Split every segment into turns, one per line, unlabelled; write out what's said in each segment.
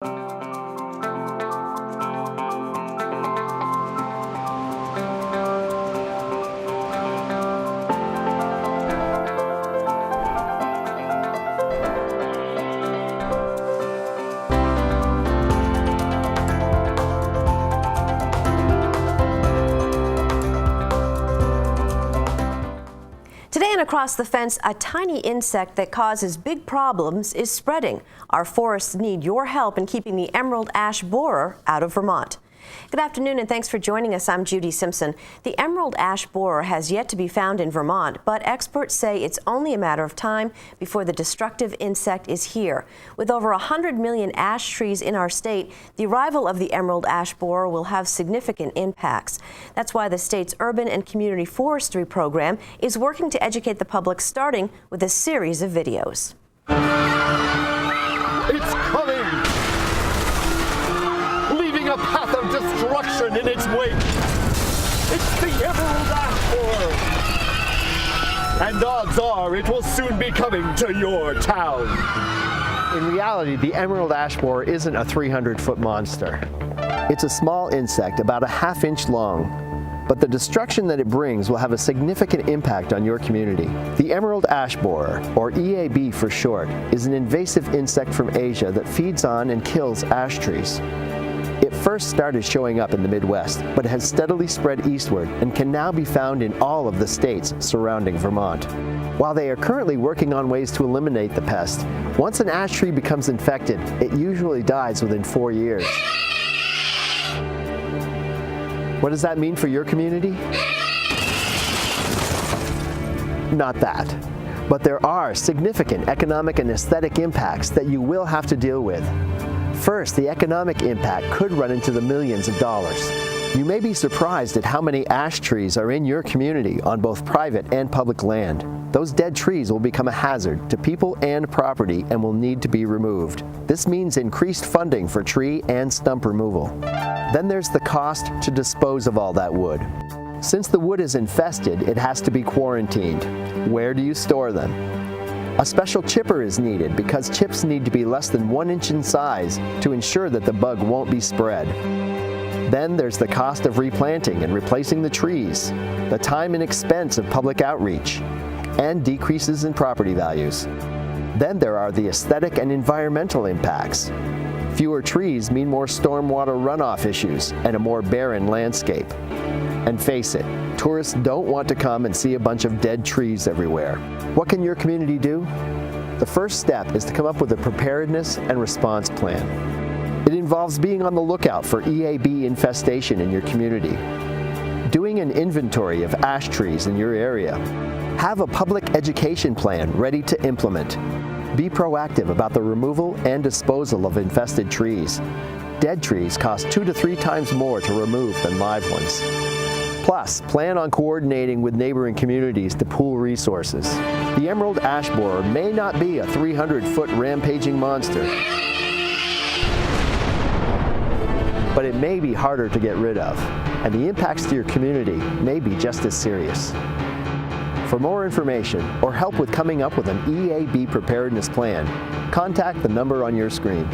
Today and across the fence, a tiny insect that causes big problems is spreading. Our forests need your help in keeping the emerald ash borer out of Vermont. Good afternoon and thanks for joining us. I'm Judy Simpson. The emerald ash borer has yet to be found in Vermont, but experts say it's only a matter of time before the destructive insect is here. With over 100 million ash trees in our state, the arrival of the emerald ash borer will have significant impacts. That's why the state's Urban and Community Forestry Program is working to educate the public, starting with a series of videos.
It's coming! Leaving a path of destruction in its wake. It's the emerald ash borer! And odds are it will soon be coming to your town.
In reality, the emerald ash borer isn't a 300-foot monster. It's a small insect about a ½ inch long. But the destruction that it brings will have a significant impact on your community. The emerald ash borer, or EAB for short, is an invasive insect from Asia that feeds on and kills ash trees. It first started showing up in the Midwest, but has steadily spread eastward and can now be found in all of the states surrounding Vermont. While they are currently working on ways to eliminate the pest, once an ash tree becomes infected, it usually dies within 4 years. What does that mean for your community? Not that. But there are significant economic and aesthetic impacts that you will have to deal with. First, the economic impact could run into the millions of dollars. You may be surprised at how many ash trees are in your community on both private and public land. Those dead trees will become a hazard to people and property and will need to be removed. This means increased funding for tree and stump removal. Then there's the cost to dispose of all that wood. Since the wood is infested, it has to be quarantined. Where do you store them? A special chipper is needed because chips need to be less than 1 inch in size to ensure that the bug won't be spread. Then there's the cost of replanting and replacing the trees, the time and expense of public outreach, and decreases in property values. Then there are the aesthetic and environmental impacts. Fewer trees mean more stormwater runoff issues and a more barren landscape. And face it, tourists don't want to come and see a bunch of dead trees everywhere. What can your community do? The first step is to come up with a preparedness and response plan. It involves being on the lookout for EAB infestation in your community, doing an inventory of ash trees in your area, have a public education plan ready to implement, be proactive about the removal and disposal of infested trees. Dead trees cost 2 to 3 times more to remove than live ones. Plus, plan on coordinating with neighboring communities to pool resources. The emerald ash borer may not be a 300-foot rampaging monster, but it may be harder to get rid of, and the impacts to your community may be just as serious. For more information or help with coming up with an EAB preparedness plan, contact the number on your screen.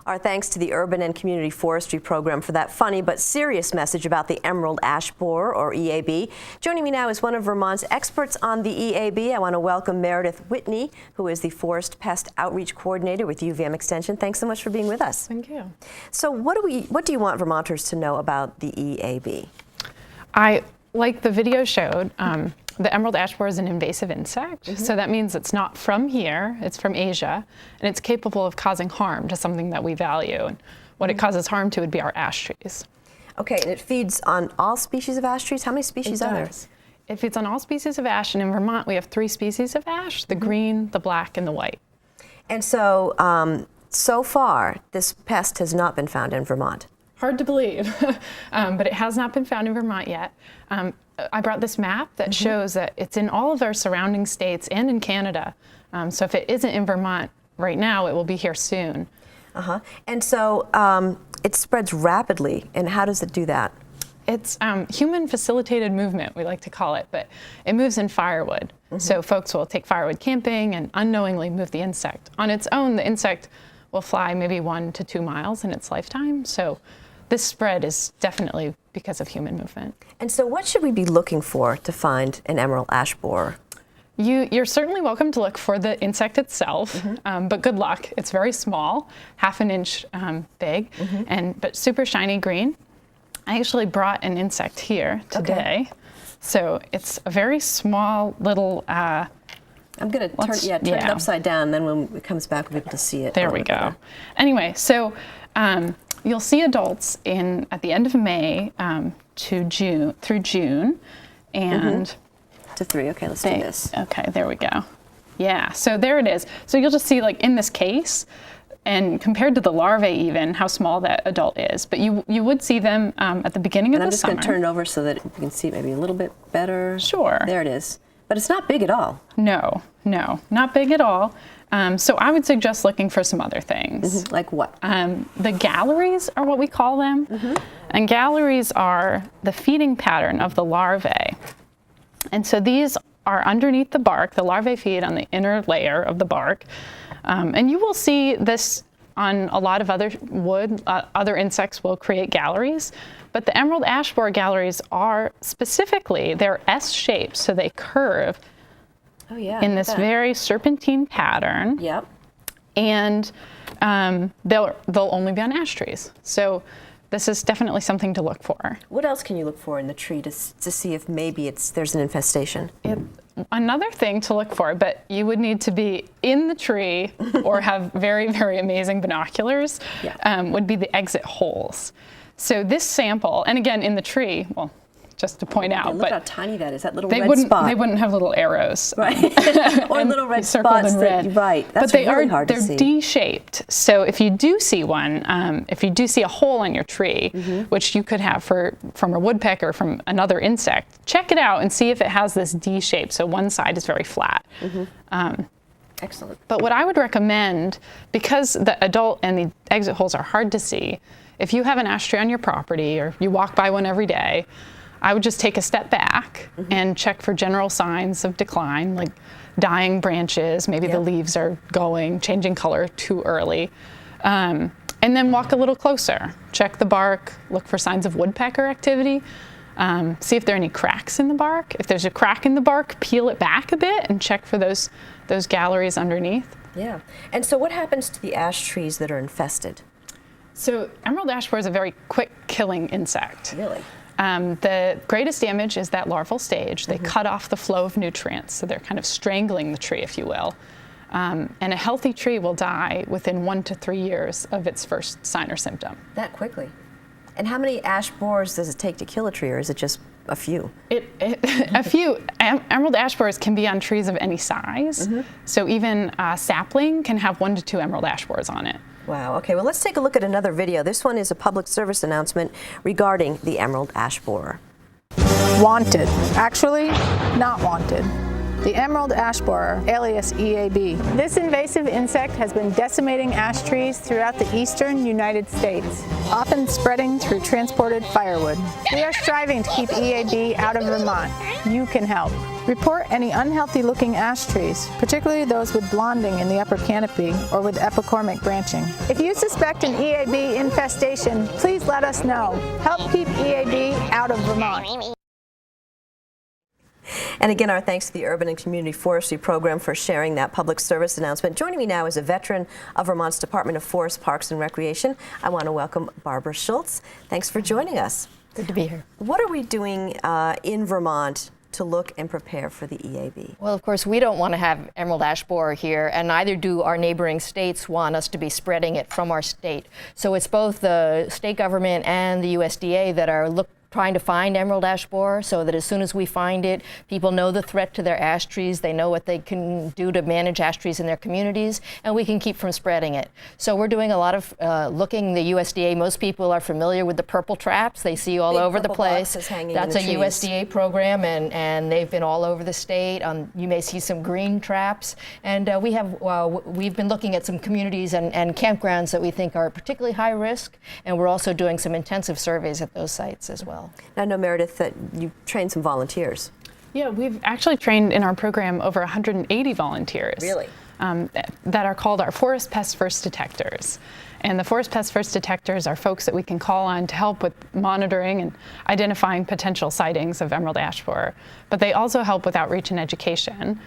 Our thanks to the Urban and Community Forestry Program for that funny but serious message about the emerald ash borer, or EAB. Joining me now is one of Vermont's experts on the EAB. I want to welcome Meredith Whitney, who is the Forest Pest Outreach Coordinator with UVM Extension. Thanks so much for being with us.
Thank you.
So what do you want Vermonters to know about the EAB?
Like the video showed, the emerald ash borer is an invasive insect, so that means it's not from here, it's from Asia, and it's capable of causing harm to something that we value. And what it causes harm to would be our ash trees.
Okay, and it feeds on all species of ash trees? How many species are there?
It feeds on all species of ash, and in Vermont we have 3 species of ash, the green, the black, and the white.
And so, so far, this pest has not been found in Vermont.
Hard to believe, but it has not been found in Vermont yet. I brought this map that shows that it's in all of our surrounding states and in Canada. So if it isn't in Vermont right now, it will be here soon.
And so it spreads rapidly, and how does it do that?
It's human-facilitated movement, we like to call it, but it moves in firewood. So folks will take firewood camping and unknowingly move the insect. On its own, the insect will fly maybe 1 to 2 miles in its lifetime. So this spread is definitely because of human movement.
And so what should we be looking for to find an emerald ash borer?
You're certainly welcome to look for the insect itself, but good luck. It's very small, ½ an inch big, but super shiny green. I actually brought an insect here today. Okay. So it's a very small little... I'm
going to turn it upside down, and then when it comes back, we'll be able to see it.
There we go. Anyway, so you'll see adults at the end of May through June, and...
To 3, okay, let's do this.
Okay, there we go. Yeah, so there it is. So you'll just see, like, in this case, and compared to the larvae even, how small that adult is. But you would see them at the beginning of the summer.
I'm just going to turn it over so that you can see it maybe a little bit better.
Sure.
There it is. But it's not big at all.
No, not big at all. So I would suggest looking for some other things.
Like what?
The galleries are what we call them. And galleries are the feeding pattern of the larvae. And so these are underneath the bark. The larvae feed on the inner layer of the bark. And you will see this on a lot of other wood. Other insects will create galleries. But the emerald ash borer galleries are specifically, they're S-shaped, so they curve in this very serpentine pattern.
Yep.
And they'll only be on ash trees. So this is definitely something to look for.
What else can you look for in the tree to see if maybe there's an infestation?
Another thing to look for, but you would need to be in the tree or have very, very amazing binoculars, would be the exit holes. So this sample, and again in the tree, well, just to point out,
look how tiny that is, that little
red
spot.
They wouldn't have little arrows.
Right, or little red spots. Right, that's really hard to see.
They're D-shaped. So if you do see one, if you do see a hole in your tree, which you could have from a woodpecker or from another insect, check it out and see if it has this D shape. So one side is very flat.
Excellent.
But what I would recommend, because the adult and the exit holes are hard to see, if you have an ash tree on your property or you walk by one every day, I would just take a step back and check for general signs of decline, like dying branches, maybe the leaves are changing color too early. And then walk a little closer. Check the bark, look for signs of woodpecker activity, see if there are any cracks in the bark. If there's a crack in the bark, peel it back a bit and check for those galleries underneath.
Yeah. And so what happens to the ash trees that are infested?
So emerald ash borer is a very quick killing insect.
Really?
The greatest damage is that larval stage. They cut off the flow of nutrients, so they're kind of strangling the tree, if you will. And a healthy tree will die within 1 to 3 years of its first sign or symptom.
That quickly? And how many ash borers does it take to kill a tree, or is it just a few?
A few. Emerald ash borers can be on trees of any size. So even a sapling can have 1 to 2 emerald ash borers on it.
Wow, okay, well let's take a look at another video. This one is a public service announcement regarding the emerald ash borer.
Wanted. Actually, not wanted. The emerald ash borer, alias EAB. This invasive insect has been decimating ash trees throughout the eastern United States, often spreading through transported firewood. We are striving to keep EAB out of Vermont. You can help. Report any unhealthy-looking ash trees, particularly those with blonding in the upper canopy or with epicormic branching. If you suspect an EAB infestation, please let us know. Help keep EAB out of Vermont.
And again, our thanks to the Urban and Community Forestry Program for sharing that public service announcement. Joining me now is a veteran of Vermont's Department of Forest, Parks and Recreation. I want to welcome Barbara Schultz. Thanks for joining us.
Good to be here.
What are we doing in Vermont to look and prepare for the EAB?
Well, of course, we don't want to have emerald ash borer here, and neither do our neighboring states want us to be spreading it from our state. So it's both the state government and the USDA that are trying to find emerald ash borer, so that as soon as we find it, people know the threat to their ash trees, they know what they can do to manage ash trees in their communities, and we can keep from spreading it. So we're doing a lot of looking. The USDA, most people are familiar with the purple traps they see all over the place. That's a USDA program, and they've been all over the state. You may see some green traps, and we've been looking at some communities and campgrounds that we think are particularly high risk, and we're also doing some intensive surveys at those sites as well. well.
Now, I know, Meredith, that you trained some volunteers.
Yeah, we've actually trained in our program over 180 volunteers.
Really?
That are called our Forest Pest First Detectors. And the Forest Pest First Detectors are folks that we can call on to help with monitoring and identifying potential sightings of emerald ash borer. But they also help with outreach and education.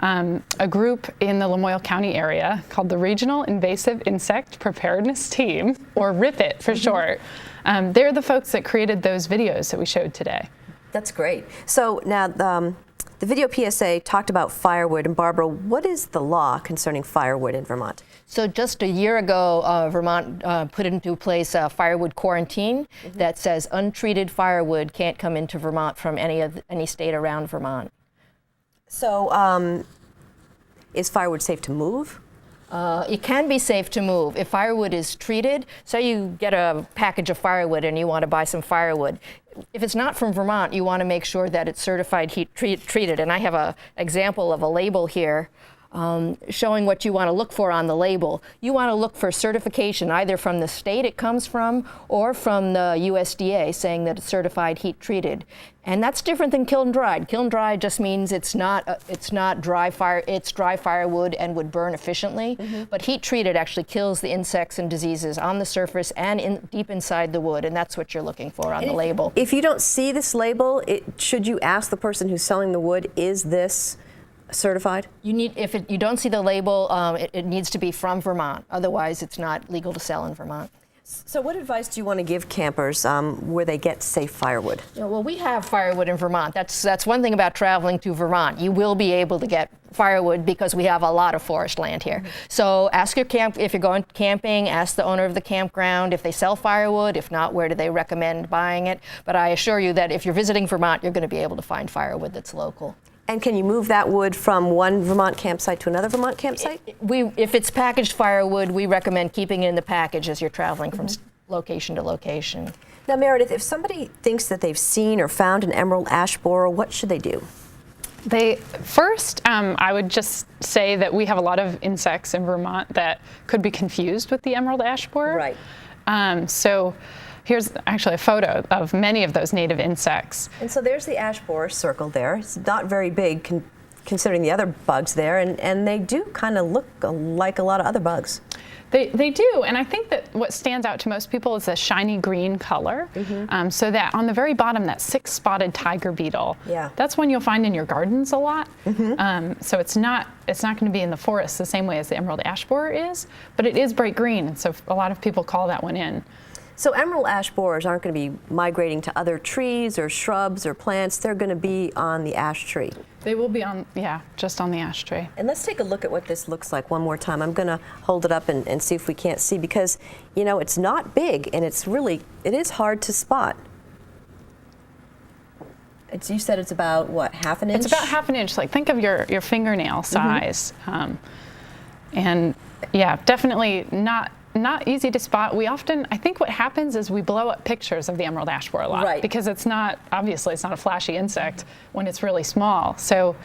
A group in the Lamoille County area called the Regional Invasive Insect Preparedness Team, or RIPIT for short. They're the folks that created those videos that we showed today.
That's great. So now the video PSA talked about firewood. And Barbara, what is the law concerning firewood in Vermont?
So just a year ago, Vermont put into place a firewood quarantine that says untreated firewood can't come into Vermont from any state around Vermont.
So is firewood safe to move?
It can be safe to move. If firewood is treated, say you get a package of firewood and you want to buy some firewood. If it's not from Vermont, you want to make sure that it's certified heat treated. And I have an example of a label here showing what you want to look for on the label. You want to look for certification either from the state it comes from or from the USDA saying that it's certified heat treated. And that's different than kiln dried. Kiln dried just means it's not dry fire. It's dry firewood and would burn efficiently. But heat treated actually kills the insects and diseases on the surface and deep inside the wood, and that's what you're looking for on the label.
If you don't see this label, should you ask the person who's selling the wood, is this certified?
You need, if you don't see the label, it needs to be from Vermont. Otherwise, it's not legal to sell in Vermont.
So what advice do you want to give campers where they get safe firewood?
Yeah, well, we have firewood in Vermont. That's one thing about traveling to Vermont. You will be able to get firewood because we have a lot of forest land here. So ask your if you're going camping, ask the owner of the campground if they sell firewood. If not, where do they recommend buying it? But I assure you that if you're visiting Vermont, you're going to be able to find firewood that's local.
And can you move that wood from one Vermont campsite to another Vermont campsite?
If it's packaged firewood, we recommend keeping it in the package as you're traveling from location to location.
Now, Meredith, if somebody thinks that they've seen or found an emerald ash borer, what should they do?
First, I would just say that we have a lot of insects in Vermont that could be confused with the emerald ash borer.
Right.
So here's actually a photo of many of those native insects.
And so there's the ash borer circled there. It's not very big considering the other bugs there, and they do kind of look like a lot of other bugs.
They do, and I think that what stands out to most people is the shiny green color. So that on the very bottom, that 6-spotted tiger beetle, that's one you'll find in your gardens a lot. So it's not going to be in the forest the same way as the emerald ash borer is, but it is bright green, and so a lot of people call that one in.
So emerald ash borers aren't going to be migrating to other trees or shrubs or plants. They're going to be on the ash tree.
They will be on, just on the ash tree.
And let's take a look at what this looks like one more time. I'm going to hold it up and see if we can't see, because, you know, it's not big and it is hard to spot. You said it's about, what, half an inch?
It's about half an inch. Like, think of your fingernail size. And yeah, definitely not easy to spot. I think what happens is we blow up pictures of the emerald ash borer a lot,
right,
because obviously it's not a flashy insect when it's really small. So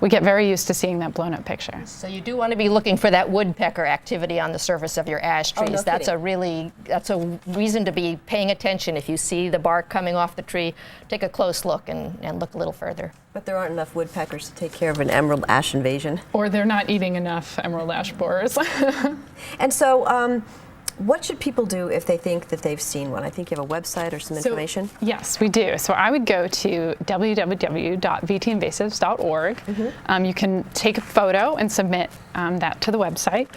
we get very used to seeing that blown up picture.
So you do want to be looking for that woodpecker activity on the surface of your ash trees.
No
that's a reason to be paying attention. If you see the bark coming off the tree, take a close look and look a little further.
But there aren't enough woodpeckers to take care of an emerald ash invasion.
Or they're not eating enough emerald ash borers.
And so, what should people do if they think that they've seen one? I think you have a website or some information.
Yes, we do. So I would go to www.vtinvasives.org. You can take a photo and submit that to the website.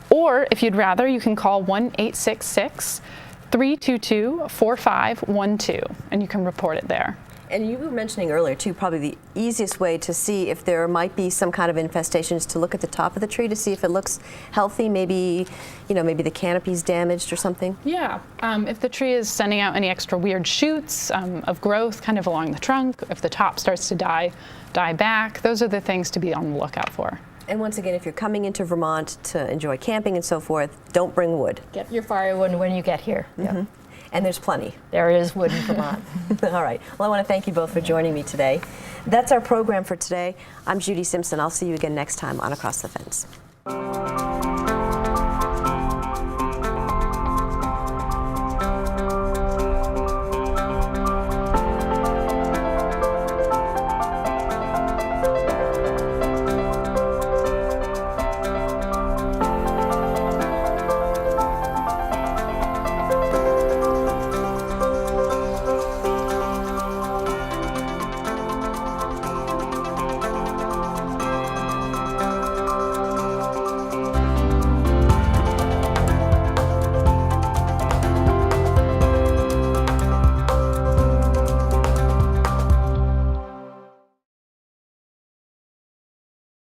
Or if you'd rather, you can call 1-866-322-4512, and you can report it there.
And you were mentioning earlier, too, probably the easiest way to see if there might be some kind of infestation is to look at the top of the tree to see if it looks healthy. Maybe, maybe the canopy's damaged or something.
Yeah. If the tree is sending out any extra weird shoots of growth kind of along the trunk, if the top starts to die back, those are the things to be on the lookout for.
And once again, if you're coming into Vermont to enjoy camping and so forth, don't bring wood.
Get your firewood when you get here.
And there's plenty.
There is wood in Vermont.
All right. Well, I want to thank you both for joining me today. That's our program for today. I'm Judy Simpson. I'll see you again next time on Across the Fence.